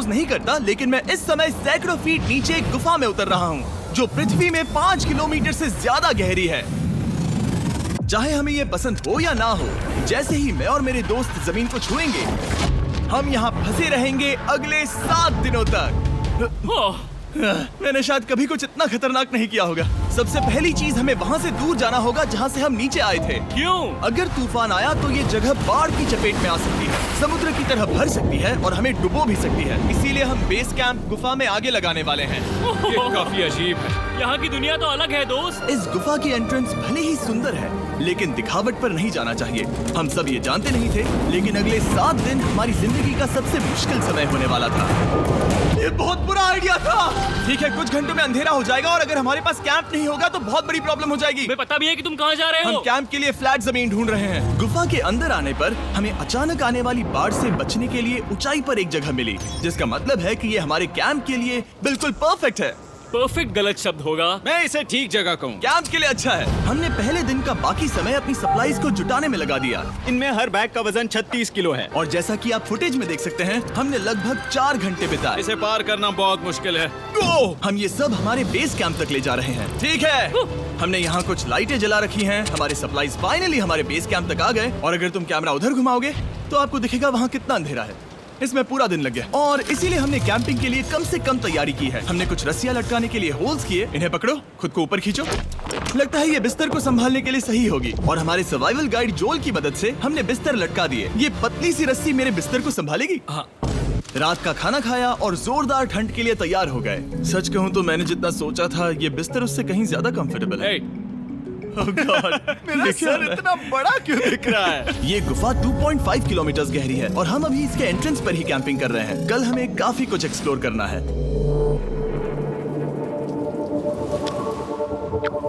नहीं करता, लेकिन मैं इस समय सैकड़ों फीट नीचे एक गुफा में उतर रहा हूँ जो पृथ्वी में 5 किलोमीटर से ज्यादा गहरी है। चाहे हमें ये पसंद हो या ना हो, जैसे ही मैं और मेरे दोस्त जमीन को छुएंगे, हम यहाँ फंसे रहेंगे अगले 7 दिनों तक। मैंने शायद कभी कुछ इतना खतरनाक नहीं किया होगा। सबसे पहली चीज, हमें वहाँ से दूर जाना होगा जहाँ से हम नीचे आए थे। क्यों? अगर तूफान आया तो ये जगह बाढ़ की चपेट में आ सकती है, समुद्र की तरह भर सकती है और हमें डुबो भी सकती है। इसीलिए हम बेस कैंप गुफा में आगे लगाने वाले हैं। ये काफी अजीब है। यहाँ की दुनिया तो अलग है दोस्त। इस गुफा की एंट्रेंस भले ही सुंदर है, लेकिन दिखावट पर नहीं जाना चाहिए। हम सब ये जानते नहीं थे, लेकिन अगले 7 दिन हमारी जिंदगी का सबसे मुश्किल समय होने वाला था। ये बहुत बुरा आइडिया था। ठीक है, कुछ घंटों में अंधेरा हो जाएगा और अगर हमारे पास कैंप नहीं होगा तो बहुत बड़ी प्रॉब्लम हो जाएगी। हमें पता भी है कि तुम कहाँ जा रहे हम हो। कैंप के लिए फ्लैट जमीन ढूंढ रहे हैं। गुफा के अंदर आने पर हमें अचानक आने वाली बाढ़ से बचने के लिए ऊंचाई पर एक जगह मिली, जिसका मतलब है कि ये हमारे कैंप के लिए बिल्कुल परफेक्ट है। परफेक्ट गलत शब्द होगा। मैं इसे ठीक जगह कहूँ। कैंप के लिए अच्छा है। हमने पहले दिन का बाकी समय अपनी सप्लाईज को जुटाने में लगा दिया। इनमें हर बैग का वजन 36 किलो है और जैसा कि आप फुटेज में देख सकते हैं, हमने लगभग 4 घंटे बिताए। इसे पार करना बहुत मुश्किल है। हम ये सब हमारे बेस कैंप तक ले जा रहे हैं। ठीक है, हमने यहाँ कुछ लाइटें जला रखी हैं। हमारे सप्लाईज फाइनली हमारे बेस कैंप तक आ गए और अगर तुम कैमरा उधर घुमाओगे तो आपको दिखेगा वहाँ कितना अंधेरा है। इसमें पूरा दिन लग गया और इसीलिए हमने कैंपिंग के लिए कम से कम तैयारी की है। हमने कुछ रस्सियां लटकाने के लिए होल्स किए। इन्हें पकड़ो, खुद को ऊपर खींचो। लगता है ये बिस्तर को संभालने के लिए सही होगी और हमारे सर्वाइवल गाइड जोल की मदद से हमने बिस्तर लटका दिए। ये पतली सी रस्सी मेरे बिस्तर को संभालेगी। हाँ। रात का खाना खाया और जोरदार ठंड के लिए तैयार हो गए। सच कहूँ तो मैंने जितना सोचा था, ये बिस्तर उससे कहीं ज्यादा कंफर्टेबल है। Oh God, मेरा सर इतना बड़ा क्यों दिख रहा है? ये गुफा 2.5 किलोमीटर गहरी है और हम अभी इसके एंट्रेंस पर ही कैंपिंग कर रहे हैं। कल हमें काफी कुछ एक्सप्लोर करना है।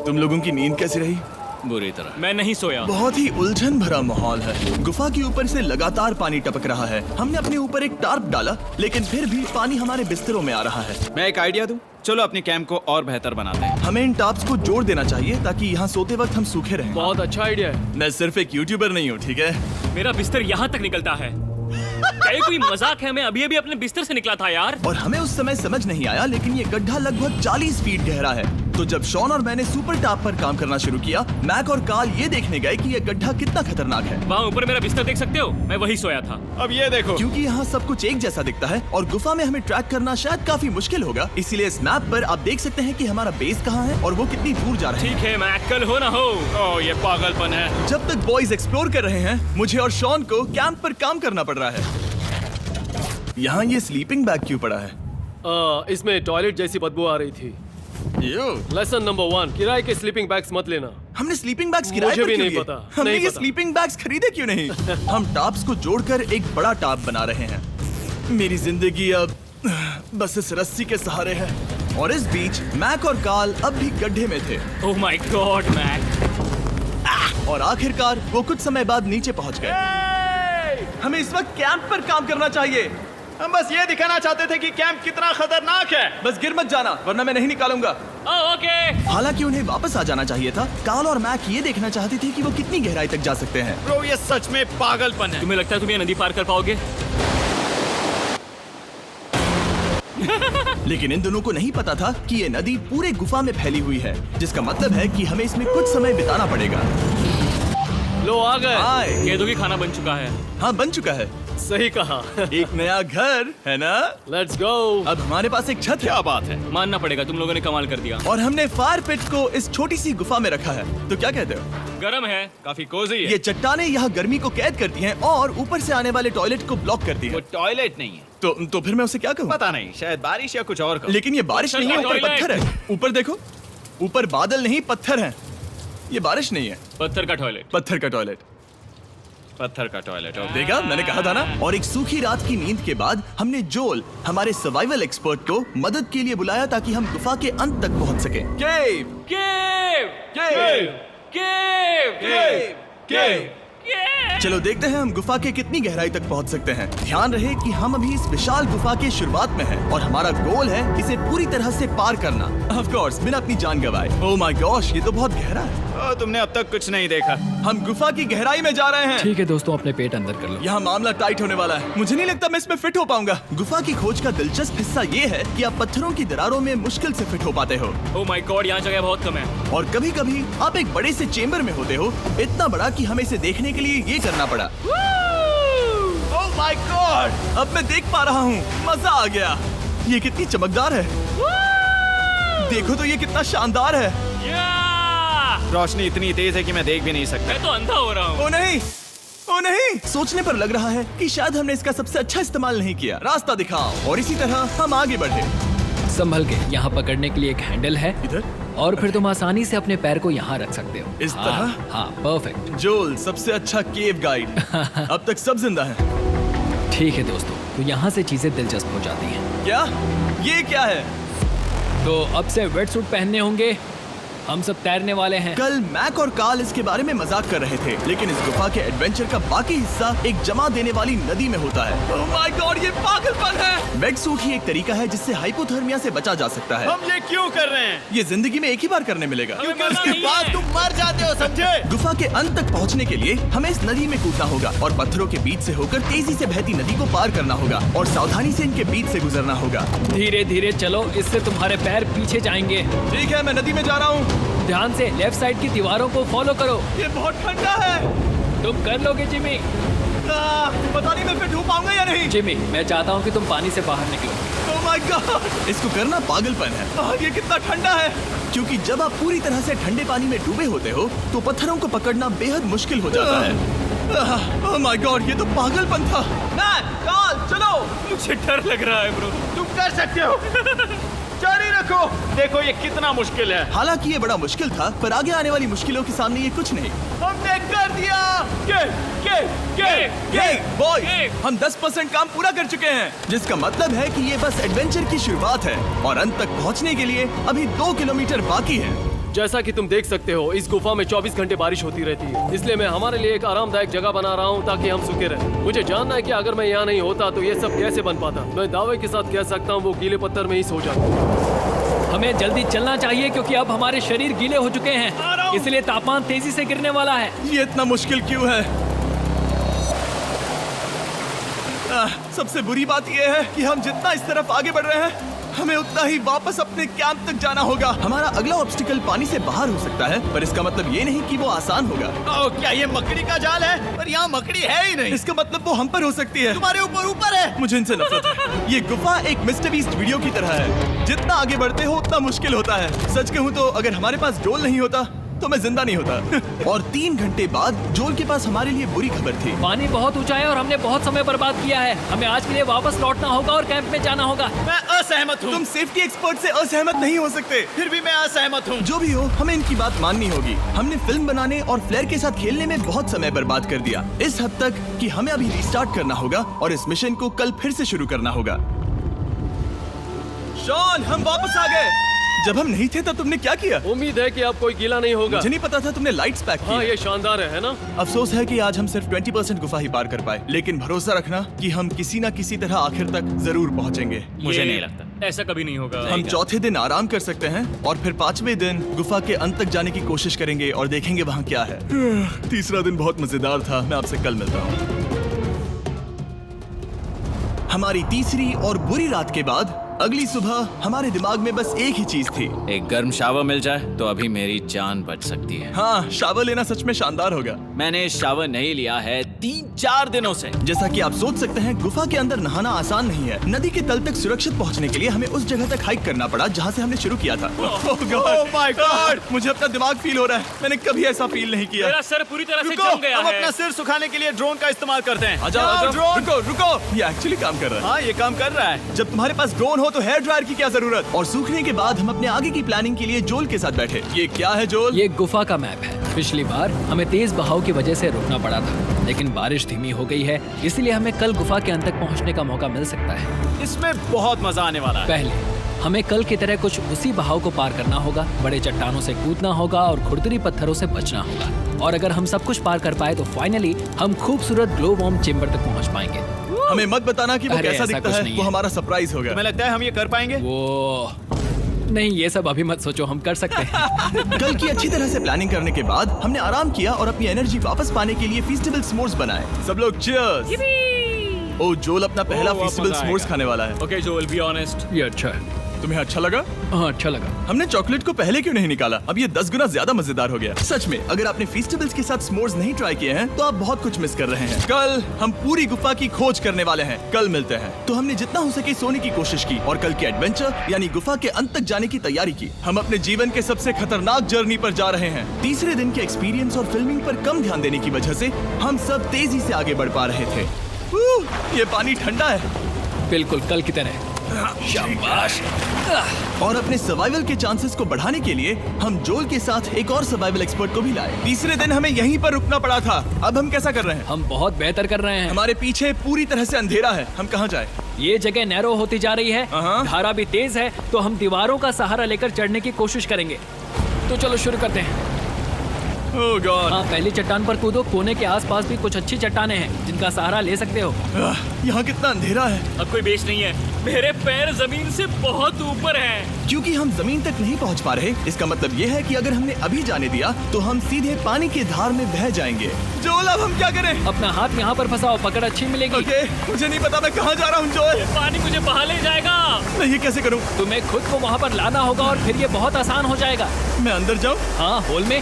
तुम लोगों की नींद कैसी रही? बुरी तरह। मैं नहीं सोया। बहुत ही उलझन भरा माहौल है। गुफा के ऊपर से लगातार पानी टपक रहा है। हमने अपने ऊपर एक टार्प डाला, लेकिन फिर भी पानी हमारे बिस्तरों में आ रहा है। मैं एक आइडिया दूं? चलो अपने कैंप को और बेहतर बनाते हैं। हमें इन टार्प्स को जोड़ देना चाहिए ताकि यहाँ सोते वक्त हम सूखे रहें। बहुत अच्छा आइडिया है। मैं सिर्फ एक यूट्यूबर नहीं हूँ, ठीक है? मेरा बिस्तर यहाँ तक निकलता है। क्या ये कोई मजाक है? मैं अभी अभी अपने बिस्तर से निकला था यार। और हमें उस समय समझ नहीं आया, लेकिन ये गड्ढा लगभग 40 फीट गहरा है। तो जब शॉन और मैंने सुपर टाप पर काम करना शुरू किया, मैक और कार्ल ये देखने गए कि ये गड्ढा कितना खतरनाक है। वहाँ ऊपर मेरा बिस्तर देख सकते हो? मैं वही सोया था। अब ये देखो, क्योंकि यहाँ सब कुछ एक जैसा दिखता है और गुफा में हमें ट्रैक करना शायद काफी मुश्किल होगा, इसीलिए इस मैप पर आप देख सकते हैं कि हमारा बेस कहाँ है और वो कितनी दूर जा रहा है। ठीक है, मैं कल हो ना हो। ओह ये पागलपन है। जब तक बॉयज एक्सप्लोर कर रहे हैं, मुझे और शॉन को कैंप पर काम करना पड़ रहा है। यहाँ ये स्लीपिंग बैग क्यों पड़ा है? इसमें टॉयलेट जैसी बदबू आ रही थी। लेसन नंबर 1, किराए के स्लीपिंग बैग्स मत लेना। हमने स्लीपिंग बैग्स किराए मुझे पर भी क्यों नहीं लिए? पता, हमने नहीं ये पता। स्लीपिंग बैग्स खरीदे क्यों नहीं? हम टाप्स को जोड़कर एक बड़ा टाप बना रहे हैं। मेरी जिंदगी अब बस इस रस्सी के सहारे है। और इस बीच मैक और कार्ल अब भी गड्ढे में थे। Oh my god Mac. और आखिरकार वो कुछ समय बाद नीचे पहुंच गए। हमें इस वक्त कैंप पर काम करना चाहिए। हम बस ये दिखाना चाहते थे कि कैंप कितना खतरनाक है। बस गिर मत जाना, वरना मैं नहीं निकालूंगा। ओके। हालांकि उन्हें वापस आ जाना चाहिए था। कार्ल और मैक ये देखना चाहते थे कि वो कितनी गहराई तक जा सकते हैं। ब्रो ये सच में पागलपन है। तुम्हें लगता है तुम ये नदी पार कर पाओगे? लेकिन इन दोनों को नहीं पता था कि ये नदी पूरे गुफा में फैली हुई है, जिसका मतलब है कि हमें इसमें कुछ समय बिताना पड़ेगा। लो आ गए। हाय। कह दो कि खाना बन चुका है। हाँ, बन चुका है। सही कहा। एक नया घर है ना? Let's go. अब हमारे पास एक छत है। क्या बात है। मानना पड़ेगा, तुम लोगों ने कमाल कर दिया। और हमने फायर पिट को इस छोटी सी गुफा में रखा है। तो क्या कहते हो? गरम है। काफी कोजी है। ये चट्टानें यहाँ गर्मी को कैद करती हैं और ऊपर से आने वाले टॉयलेट को ब्लॉक करती वो हैं। टॉयलेट नहीं है। तो फिर मैं उसे क्या कहूँ? पता नहीं, शायद बारिश या कुछ और कहो। लेकिन ये बारिश नहीं है, ऊपर टॉयलेट। पत्थर है। ऊपर देखो, ऊपर बादल नहीं पत्थर है। ये बारिश नहीं है, पत्थर का टॉयलेट। पत्थर का टॉयलेट। पत्थर का टॉयलेट। देखा, मैंने कहा था ना। और एक सूखी रात की नींद के बाद हमने जोल, हमारे सर्वाइवल एक्सपर्ट को मदद के लिए बुलाया ताकि हम गुफा के अंत तक पहुंच सके। केव, केव, केव, केव, केव, केव। केव। चलो देखते हैं हम गुफा के कितनी गहराई तक पहुंच सकते हैं। ध्यान रहे कि हम अभी इस विशाल गुफा के शुरुआत में हैं और हमारा गोल है इसे पूरी तरह से पार करना। ऑफ कोर्स, बिना अपनी जान गंवाए। ओह माय गॉश, ये तो बहुत गहरा है। तुमने अब तक कुछ नहीं देखा। हम गुफा की गहराई में जा रहे हैं। ठीक है दोस्तों, अपने पेट अंदर कर लो। यहाँ मामला टाइट होने वाला है। मुझे नहीं लगता मैं इसमें फिट हो पाऊंगा। गुफा की खोज का दिलचस्प हिस्सा ये है कि आप पत्थरों की दरारों में मुश्किल से फिट हो पाते हो, ओह माय गॉड, यहाँ जगह बहुत कम है। और कभी कभी आप एक बड़े से चेम्बर में होते हो, इतना बड़ा कि हमें इसे देखने के लिए ये करना पड़ा। ओह माय गॉड! अब मैं देख पा रहा हूँ, मजा आ गया। ये कितनी चमकदार है, देखो तो ये कितना शानदार है। या! रोशनी इतनी तेज है कि मैं देख भी नहीं सकता। मैं तो अंधा हो रहा हूँ। ओ नहीं, ओ नहीं, सोचने पर लग रहा है कि शायद हमने इसका सबसे अच्छा इस्तेमाल नहीं किया। रास्ता दिखाओ। और इसी तरह हम आगे बढ़े। संभल के, यहाँ पकड़ने के लिए एक हैंडल है इधर? और फिर तुम आसानी से अपने पैर को यहाँ रख सकते हो। इस हाँ, तरह? हाँ, परफेक्ट। जोल सबसे अच्छा केव गाइड। अब तक सब जिंदा हैं। ठीक है दोस्तों, तो यहाँ से चीजें दिलचस्प हो जाती हैं। क्या? ये क्या है? तो अब से वेट सूट पहनने होंगे। हम सब तैरने वाले हैं। कल मैक और कार्ल इसके बारे में मजाक कर रहे थे, लेकिन इस गुफा के एडवेंचर का बाकी हिस्सा एक जमा देने वाली नदी में होता है। ओह माय गॉड, ये पागलपन है। वेट सूट ही एक तरीका है जिससे हाइपोथर्मिया से बचा जा सकता है। हम ये क्यों कर रहे हैं? ये जिंदगी में एक ही बार करने मिलेगा। क्योंकि उसके बाद तुम मर जाते हो, समझे? गुफा के अंत तक पहुंचने के लिए हमें इस नदी में कूदना होगा और पत्थरों के बीच से होकर तेजी से बहती नदी को पार करना होगा और सावधानी से इनके बीच से गुजरना होगा। धीरे धीरे चलो, इससे तुम्हारे पैर पीछे जाएंगे। ठीक है, मैं नदी में जा रहा हूँ। ध्यान से लेफ्ट साइड की दीवारों को फॉलो करो। ये बहुत ठंडा है। तुम कर लोगे जिमी। पता नहीं मैं फिट हो पाऊंगा या नहीं। जिमी, मैं चाहता हूँ कि तुम पानी से बाहर निकलो। ओह माय गॉड, इसको करना पागलपन है। ये कितना ठंडा है। क्योंकि जब आप पूरी तरह से ठंडे पानी में डूबे होते हो तो पत्थरों को पकड़ना बेहद मुश्किल हो जाता है। ओह माय गॉड, ये तो पागलपन था। कार्ल, चलो। मुझे डर लग रहा है ब्रो। तुम कर सकते हो। जारी रखो। देखो ये कितना मुश्किल है। हालांकि ये बड़ा मुश्किल था, पर आगे आने वाली मुश्किलों के सामने ये कुछ नहीं। हमने कर दिया। बॉय, हम 10% काम पूरा कर चुके हैं, जिसका मतलब है कि ये बस एडवेंचर की शुरुआत है और अंत तक पहुंचने के लिए अभी 2 किलोमीटर बाकी है। जैसा कि तुम देख सकते हो, इस गुफा में 24 घंटे बारिश होती रहती है, इसलिए मैं हमारे लिए एक आरामदायक जगह बना रहा हूँ ताकि हम सूखे रहें। मुझे जानना है कि अगर मैं यहाँ नहीं होता तो ये सब कैसे बन पाता। मैं दावे के साथ कह सकता हूँ वो गीले पत्थर में ही सो जाता। हमें जल्दी चलना चाहिए क्योंकि अब हमारे शरीर गीले हो चुके हैं, इसलिए तापमान तेजी से गिरने वाला है। ये इतना मुश्किल क्यों है? सबसे बुरी बात यह है कि हम जितना इस तरफ आगे बढ़ रहे हैं, हमें उतना ही वापस अपने कैंप तक जाना होगा। हमारा अगला ऑब्स्टिकल पानी से बाहर हो सकता है, पर इसका मतलब ये नहीं कि वो आसान होगा। क्या ये मकड़ी का जाल है? पर यहाँ मकड़ी है ही नहीं। इसका मतलब वो हम पर हो सकती है। तुम्हारे ऊपर है। मुझे इनसे नफरत है। ये गुफा एक मिस्टर बीस्ट वीडियो की तरह है। जितना आगे बढ़ते हो उतना मुश्किल होता है। सच कहूँ तो अगर हमारे पास जोल नहीं होता तो मैं जिंदा नहीं होता। और 3 घंटे बाद जोल के पास हमारे लिए बुरी खबर थी। पानी बहुत ऊंचा है और हमने बहुत समय बर्बाद किया है। हमें आज के लिए वापस लौटना होगा और कैंप में जाना होगा। मैं असहमत हूँ। तुम सेफ्टी एक्सपर्ट से असहमत नहीं हो सकते। फिर भी मैं असहमत हूँ। जो भी हो, हमें इनकी बात माननी होगी। हमने फिल्म बनाने और फ्लेयर के साथ खेलने में बहुत समय बर्बाद कर दिया, इस हद तक कि हमें अभी रिस्टार्ट करना होगा और इस मिशन को कल फिर से शुरू करना होगा। शॉन, हम वापस आ गए। जब हम नहीं थे तब तुमने क्या किया? उम्मीद है कि अब कोई गीला नहीं होगा। मुझे नहीं पता था तुमने लाइट्स पैक की। हाँ, ये शानदार है ना? अफसोस है कि आज हम सिर्फ 20% गुफा ही पार कर पाए, लेकिन भरोसा रखना कि हम किसी न किसी तरह आखिर तक जरूर पहुंचेंगे। मुझे नहीं लगता ऐसा कभी नहीं होगा। हम चौथे दिन आराम कर सकते हैं और फिर 5वें दिन गुफा के अंत तक जाने की कोशिश करेंगे और देखेंगे वहाँ क्या है। तीसरा दिन बहुत मजेदार था। मैं आपसे कल मिलता हूँ। हमारी तीसरी और बुरी रात के बाद अगली सुबह हमारे दिमाग में बस एक ही चीज थी। एक गर्म शावर मिल जाए तो अभी मेरी जान बच सकती है। हाँ, शावर लेना सच में शानदार होगा। मैंने शावर नहीं लिया है 3-4 दिनों से। जैसा कि आप सोच सकते हैं, गुफा के अंदर नहाना आसान नहीं है। नदी के तल तक सुरक्षित पहुंचने के लिए हमें उस जगह तक हाइक करना पड़ा जहां से हमने शुरू किया था। Oh my God! मुझे अपना दिमाग फील हो रहा है। मैंने कभी ऐसा फील नहीं किया। मेरा सर पूरी तरह से रुको, जम गया हम है। अपना सिर सुखाने के लिए ड्रोन का इस्तेमाल करते हैं। आजाओ, ड्रोन। रुको रुको, ये एक्चुअली काम कर रहा है। हाँ, ये काम कर रहा है। जब तुम्हारे पास ड्रोन हो तो हेयर ड्रायर की क्या जरूरत। और सूखने के बाद हम अपने आगे की प्लानिंग के लिए जोल के साथ बैठे। ये क्या है जोल? ये गुफा का मैप है। पिछली बार हमें तेज बहाव की वजह से रुकना पड़ा था, लेकिन बारिश धीमी हो गई है, इसलिए हमें कल गुफा के अंत तक पहुंचने का मौका मिल सकता है। इसमें बहुत मजा आने वाला है। पहले हमें कल की तरह कुछ उसी बहाव को पार करना होगा, बड़े चट्टानों से कूदना होगा और खुरदरी पत्थरों से बचना होगा। और अगर हम सब कुछ पार कर पाए तो फाइनली हम खूबसूरत ग्लो वार्म चेम्बर तक पहुंच पाएंगे। हमें मत बताना कि वो अरे, कैसा ऐसा दिखता कुछ है। नहीं वो है। हमारा सरप्राइज होगा। तुम्हें लगता है हम ये कर पाएंगे? वो नहीं, ये सब अभी मत सोचो, हम कर सकते हैं। कल की अच्छी तरह से प्लानिंग करने के बाद हमने आराम किया और अपनी एनर्जी वापस पाने के लिए फीस्टेबल s'mores बनाए। सब लोग cheers! ओ जोल अपना पहला ओ, वापस फीस्टेबल s'mores आएगा। खाने वाला है। Okay Joel, be honest. ये अच्छा है। तुम्हें अच्छा लगा? हाँ, अच्छा लगा। हमने चॉकलेट को पहले क्यों नहीं निकाला? अब ये 10 गुना ज्यादा मजेदार हो गया। सच में, अगर आपने फीस्टेबल्स के साथ s'mores नहीं ट्राई किए हैं, तो आप बहुत कुछ मिस कर रहे हैं। कल हम पूरी गुफा की खोज करने वाले हैं। कल मिलते हैं। तो हमने जितना हो सके सोने की कोशिश की और कल के एडवेंचर यानी गुफा के अंत तक जाने की तैयारी की। हम अपने जीवन के सबसे खतरनाक जर्नी पर जा रहे हैं। तीसरे दिन के एक्सपीरियंस और फिल्मिंग पर कम ध्यान देने की वजह से हम सब तेजी से आगे बढ़ पा रहे थे। ये पानी ठंडा है। बिल्कुल कल की तरह। शाबाश। और अपने सर्वाइवल के चांसेस को बढ़ाने के लिए हम जोल के साथ एक और सर्वाइवल एक्सपर्ट को भी लाए। तीसरे दिन हमें यहीं पर रुकना पड़ा था। अब हम कैसा कर रहे हैं? हम बहुत बेहतर कर रहे हैं। हमारे पीछे पूरी तरह से अंधेरा है। हम कहाँ जाए? ये जगह नैरो होती जा रही है, हाँ। धारा भी तेज है, तो हम दीवारों का सहारा लेकर चढ़ने की कोशिश करेंगे। तो चलो शुरू करते हैं। ओह गॉड। हाँ, पहली चट्टान पर कूदो। कोने के आसपास भी कुछ अच्छी चट्टानें हैं जिनका सहारा ले सकते हो। यहाँ कितना अंधेरा है। अब कोई बेस नहीं है। मेरे पैर जमीन से बहुत ऊपर हैं। क्योंकि हम जमीन तक नहीं पहुँच पा रहे, इसका मतलब ये है कि अगर हमने अभी जाने दिया तो हम सीधे पानी की धार में बह जाएंगे। जोल, अब हम क्या करें? अपना हाथ यहाँ पर फंसाओ, पकड़ अच्छी मिलेगी। ओके, मुझे नहीं पता मैं कहाँ जा रहा हूँ जोल। पानी मुझे बहा ले जाएगा। मैं ये कैसे करूँ? तुम्हें खुद को वहाँ पर लाना होगा और फिर ये बहुत आसान हो जाएगा। मैं अंदर जाऊँ? हाँ, होल में।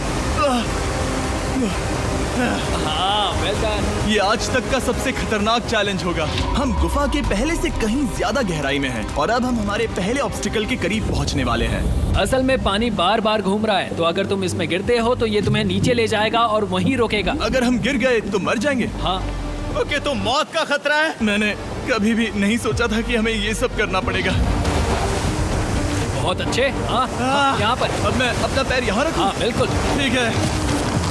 हाँ, वेल डन। ये आज तक का सबसे खतरनाक चैलेंज होगा। हम गुफा के पहले से कहीं ज्यादा गहराई में हैं और अब हम हमारे पहले ऑब्स्टिकल के करीब पहुंचने वाले हैं। असल में पानी बार बार घूम रहा है, तो अगर तुम इसमें गिरते हो तो ये तुम्हें नीचे ले जाएगा और वहीं रोकेगा। अगर हम गिर गए तो मर जाएंगे। हाँ, ओके, तो मौत का खतरा है। मैंने कभी भी नहीं सोचा था कि हमें ये सब करना पड़ेगा। बहुत अच्छे। हाँ, हाँ, यहाँ पर। अब मैं अपना पैर यहाँ रखूं? हाँ, बिल्कुल। ठीक है।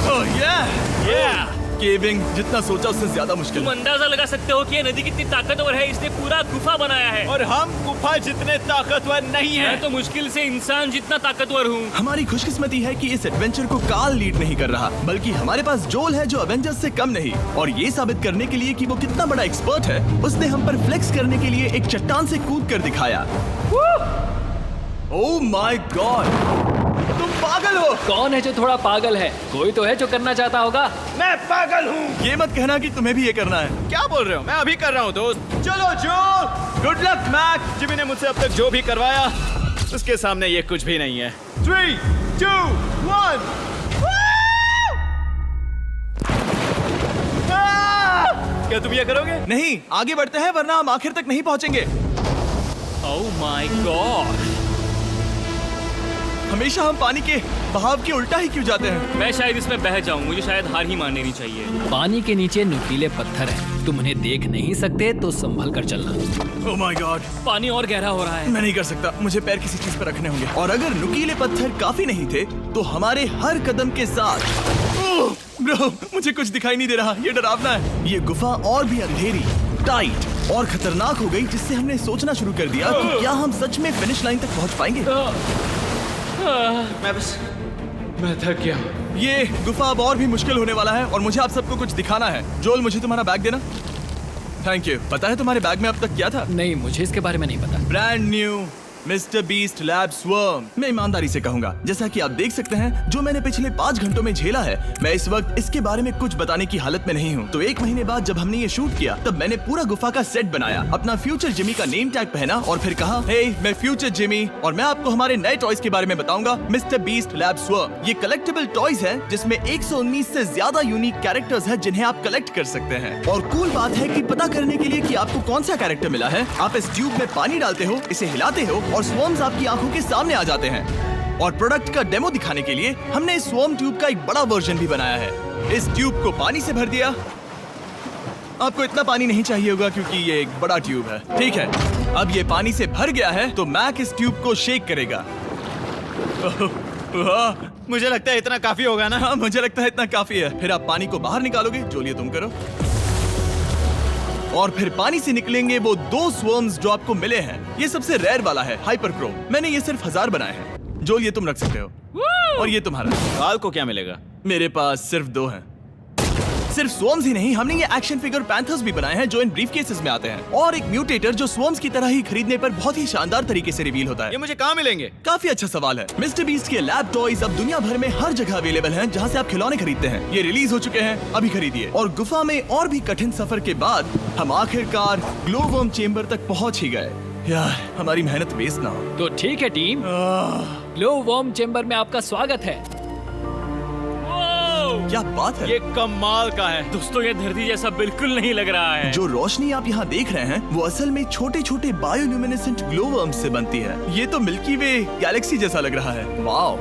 ओह yeah! केविंग जितना सोचा उससे ज्यादा मुश्किल तुम है। अंदाजा लगा सकते हो कि ये नदी कितनी ताकतवर है। इसने पूरा गुफा बनाया है। और हम गुफा जितने ताकतवर नहीं मैं हैं। तो मुश्किल से इंसान जितना ताकतवर हूँ। हमारी खुशकिस्मती है कि इस एडवेंचर को काल लीड नहीं कर रहा, बल्कि हमारे पास जोल है जो एवेंजर्स से कम नहीं। और ये साबित करने के लिए कि वो कितना बड़ा एक्सपर्ट है, उसने हम पर फ्लेक्स करने के लिए एक चट्टान से कूद कर दिखाया। ओह माय गॉड, तुम पागल हो। कौन है जो थोड़ा पागल है? कोई तो है जो करना चाहता होगा। मैं पागल हूँ। ये मत कहना कि तुम्हें भी ये करना है। क्या बोल रहे हो? मैं अभी कर रहा हूँ दोस्त। चलो जो, गुड लक मैक। जिमी ने मुझसे अब तक जो भी करवाया उसके सामने ये कुछ भी नहीं है। 3, 2, 1। क्या तुम ये करोगे? नहीं, आगे बढ़ते हैं वरना हम आखिर तक नहीं पहुंचेंगे। ओह माय गॉड। हमेशा हम पानी के बहाव के उल्टा ही क्यों जाते हैं? मैं शायद इसमें बह जाऊं। मुझे शायद हार ही मान लेनी चाहिए। पानी के नीचे नुकीले पत्थर हैं। तुम उन्हें देख नहीं सकते तो संभल कर चलना। ओह माय गॉड, पानी और गहरा हो रहा है। मैं नहीं कर सकता। मुझे पैर किसी चीज पर रखने होंगे। और अगर नुकीले पत्थर काफी नहीं थे तो हमारे हर कदम के साथ ब्रो, मुझे कुछ दिखाई नहीं दे रहा। ये डरावना है। ये गुफा और भी अंधेरी, टाइट और खतरनाक हो गई, जिससे हमने सोचना शुरू कर दिया कि क्या हम सच में फिनिश लाइन तक पहुंच पाएंगे। मैं थक गया। ये गुफा अब और भी मुश्किल होने वाला है और मुझे आप सबको कुछ दिखाना है। जोल, मुझे तुम्हारा बैग देना। Thank you. पता है तुम्हारे बैग में अब तक क्या था? नहीं, मुझे इसके बारे में नहीं पता। Brand new mister beast lab swarm. मैं ईमानदारी से कहूंगा, जैसा कि आप देख सकते हैं, जो मैंने पिछले 5 घंटों में झेला है, मैं इस वक्त इसके बारे में कुछ बताने की हालत में नहीं हूँ। तो 1 महीने बाद जब हमने ये शूट किया, तब मैंने पूरा गुफा का सेट बनाया, अपना फ्यूचर जिमी का नेम टैग पहना और फिर कहा, हे मैं फ्यूचर जिमी और मैं आपको हमारे नए टॉयज के बारे में बताऊंगा, मिस्टर बीस्ट लैब स्वर्म। ये कलेक्टेबल टॉयज है जिसमें 119 से ज्यादा यूनिक कैरेक्टर्स है जिन्हें आप कलेक्ट कर सकते हैं। और कूल बात है कि पता करने के लिए कि आपको कौन सा कैरेक्टर मिला है, आप इस ट्यूब में पानी डालते हो, इसे हिलाते हो और स्वर्म्स आपकी आंखों के सामने आ जाते हैं। और प्रोडक्ट का डेमो दिखाने के लिए हमने इस स्वॉर्म ट्यूब का एक बड़ा वर्जन भी बनाया है। इस ट्यूब को पानी से भर दिया। आपको इतना पानी नहीं चाहिए होगा क्योंकि ये एक बड़ा ट्यूब है। ठीक है, अब ये पानी से भर गया है तो मैक इस ट्यूब को शेक करेगा। मुझे लगता है इतना काफी होगा ना? हाँ, मुझे लगता है इतना काफी है। फिर आप पानी को बाहर निकालोगे। जोलिए तुम करो। और फिर पानी से निकलेंगे वो 2 स्वर्म्स जो आपको मिले हैं। ये सबसे रेयर वाला है, हाइपरक्रोम। मैंने ये सिर्फ 1000 बनाए हैं। जोल, ये तुम रख सकते हो। और ये तुम्हारा। काल को क्या मिलेगा? मेरे पास सिर्फ 2 हैं। सिर्फ स्वॉर्म्स ही नहीं, हमने ये एक्शन फिगर पैंथर्स भी बनाए हैं जो इन ब्रीफ केसेस में आते हैं, और एक म्यूटेटर जो स्वॉर्म्स की तरह ही खरीदने पर बहुत ही शानदार तरीके से रिवील होता है। ये मुझे कहाँ मिलेंगे? काफी अच्छा सवाल है। मिस्टर बीस्ट के लैब टॉयज अब दुनिया भर में हर जगह अवेलेबल हैं जहां से आप खिलौने खरीदते हैं। ये रिलीज हो चुके हैं, अभी खरीदिए। और गुफा में और भी कठिन सफर के बाद हम आखिरकार ग्लो वर्म चेम्बर तक पहुंच ही गए। यार, हमारी मेहनत वेस्ट ना हो। तो ठीक है टीम, ग्लो वर्म चेम्बर में आपका स्वागत है। क्या बात है? ये कमाल का है। दोस्तों ये धरती जैसा बिल्कुल नहीं लग रहा है। जो रोशनी आप यहाँ देख रहे हैं वो असल में छोटे छोटे बायोल्यूमिनेसेंट ग्लो वर्म्स से बनती है। ये तो मिल्की वे गैलेक्सी जैसा लग रहा है। वाओ,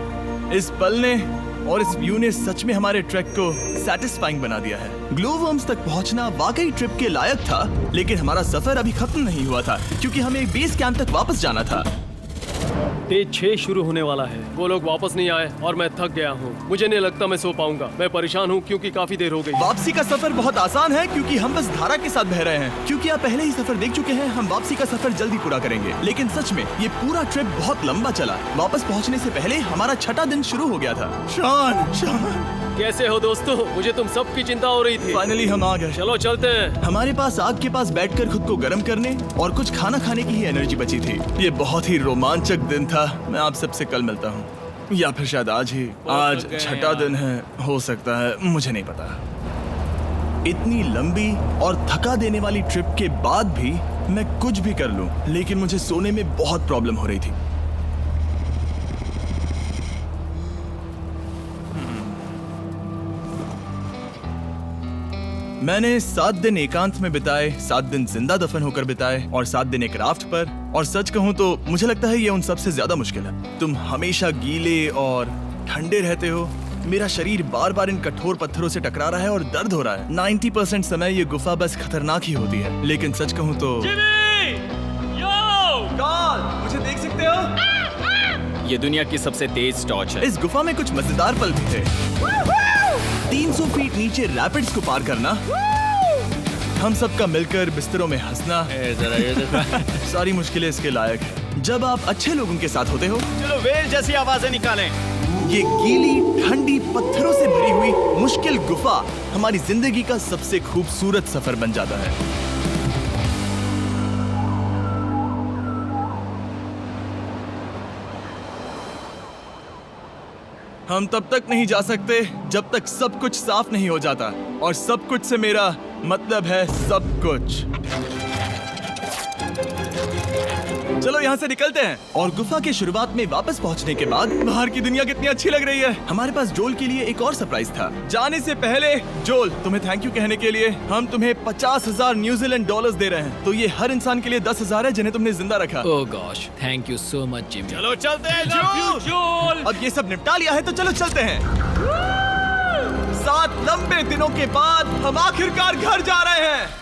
इस पल ने और इस व्यू ने सच में हमारे ट्रैक को सैटिस्फाइंग बना दिया है। ग्लो वर्म्स तक पहुंचना वाकई ट्रिप के लायक था, लेकिन हमारा सफर अभी खत्म नहीं हुआ था क्योंकि हमें बेस कैंप तक वापस जाना था। डे 6 शुरू होने वाला है। वो लोग वापस नहीं आए और मैं थक गया हूँ। मुझे नहीं लगता मैं सो पाऊंगा। मैं परेशान हूँ क्योंकि काफी देर हो गई। वापसी का सफर बहुत आसान है क्योंकि हम बस धारा के साथ बह रहे हैं। क्योंकि आप पहले ही सफर देख चुके हैं, हम वापसी का सफर जल्दी पूरा करेंगे। लेकिन सच में ये पूरा ट्रिप बहुत लंबा चला। वापस पहुंचने से पहले हमारा 6वां दिन शुरू हो गया था। शान, कैसे हो दोस्तों? मुझे तुम सबकी चिंता हो रही थी। फाइनली हम आ गए। चलो चलते हैं। हमारे पास आग के पास बैठकर खुद को गर्म करने और कुछ खाना खाने की ही एनर्जी बची थी। ये बहुत ही रोमांचक दिन था। मैं आप सबसे कल मिलता हूँ, या फिर शायद आज ही। आज 6वां दिन है, हो सकता है, मुझे नहीं पता। इतनी लंबी और थका देने वाली ट्रिप के बाद भी मैं कुछ भी कर लूं, लेकिन मुझे सोने में बहुत प्रॉब्लम हो रही थी। मैंने 7 दिन एकांत में बिताए, 7 दिन जिंदा दफन होकर बिताए और 7 दिन एक राफ्ट पर। और सच कहूं तो मुझे लगता है ये उन सबसे ज्यादा मुश्किल है। तुम हमेशा गीले और ठंडे रहते हो। मेरा शरीर बार बार इन कठोर पत्थरों से टकरा रहा है और दर्द हो रहा है। 90% समय ये गुफा बस खतरनाक ही होती है। लेकिन सच कहूं तो कार्ल, मुझे देख सकते हो? ये दुनिया की सबसे तेज टॉर्च है। इस गुफा में कुछ मजेदार पल भी थे। 300 फीट नीचे रैपिड्स को पार करना, हम सबका मिलकर बिस्तरों में हंसना, सारी मुश्किलें इसके लायक है जब आप अच्छे लोगों के साथ होते हो। चलो वेल जैसी आवाजें निकालें। ये गीली ठंडी पत्थरों से भरी हुई मुश्किल गुफा हमारी जिंदगी का सबसे खूबसूरत सफर बन जाता है। हम तब तक नहीं जा सकते जब तक सब कुछ साफ नहीं हो जाता, और सब कुछ से मेरा मतलब है सब कुछ। चलो यहाँ से निकलते हैं। और गुफा के शुरुआत में वापस पहुँचने के बाद बाहर की दुनिया कितनी अच्छी लग रही है। हमारे पास जोल के लिए एक और सरप्राइज था। जाने से पहले जोल, तुम्हें थैंक यू कहने के लिए हम तुम्हें 50,000 न्यूजीलैंड डॉलर्स दे रहे हैं। तो ये हर इंसान के लिए 10,000 है जिन्हें तुमने जिंदा रखा। Oh gosh, thank you so much Jimmy. चलो चलते हैं जोल। अब ये सब निपटा लिया है तो चलो चलते हैं। 7 लंबे दिनों के बाद हम आखिरकार घर जा रहे हैं।